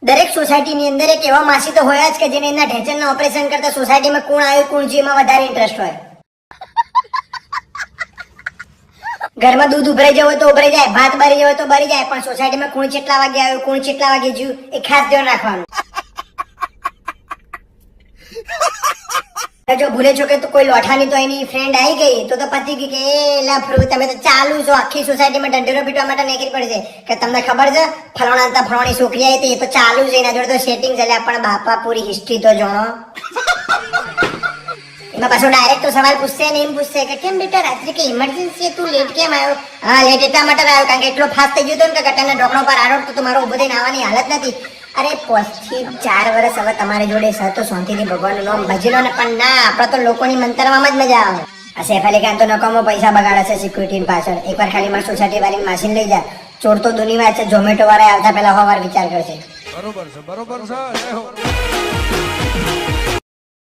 દરેક સોસાયટીની અંદર એક એવા માસી તો હોય જ કે જેને એના ઢેંચણના ઓપરેશન કરતા સોસાયટીમાં કોણ આવ્યું કોણ જીવમાં વધારે ઇન્ટરેસ્ટ હોય. ઘરમાં દૂધ ઉભરાઈ જવું હોય તો ઉભરાઈ જાય, ભાત બરી જવું હોય તો બરી જાય, પણ સોસાયટીમાં કોણ કેટલા વાગે આવ્યું કોણ કેટલા વાગે જીવ એ ખાસ ધ્યાન રાખવાનું. જો ભૂલે છો કે તો કોઈ લોઠાની તો એની ફ્રેન્ડ આવી ગઈ તો પતી ગઈ કે એ લફરું તમે તો ચાલુ છો આખી સોસાયટીમાં ડંડેરો પીટવા માટે નીકળી પડશે કે તમને ખબર છે ફલાણા ફલાણી છોકરી આવી હતી એ તો ચાલુ છે એના જોડે તો સેટિંગ ચાલે. પણ બાપા પૂરી હિસ્ટ્રી તો જાણો. એમાં પાછો ડાયરેક્ટ તો સવાલ પૂછશે ને એમ પૂછશે કે કેમ બેટા રાત્રે કે ઇમરજન્સી તું લેટ કેમ આવ્યો? હા લેટ એટલા માટે આવ્યો કારણ કે એટલો ફાસ્ટ થઈ ગયો હતો ને કે ગટરના ઢોકણો પર આરોટતો તો મારો ઉભો થઈને આવવાની હાલત નથી. અરે 5 થી 4 વર્ષ હવે તમારી જોડે છે તો શાંતિથી ભગવાનનું નામ ભજી લો ને. પણ ના, આપણે તો લોકોની મંતરવામાં જ મજા આવે. આ સૈફ અલી ખાન તો નકામો પૈસા બગાડે છે સિક્યુરિટી પાછળ. એકવાર ખાલી મારી સોસાયટી વાળી માસીને લઈ જા, ચોર તો દુની વાત છે. ઝોમેટો વાળા આવતા પહેલા હવાર વિચાર કરશે. બરોબર છે.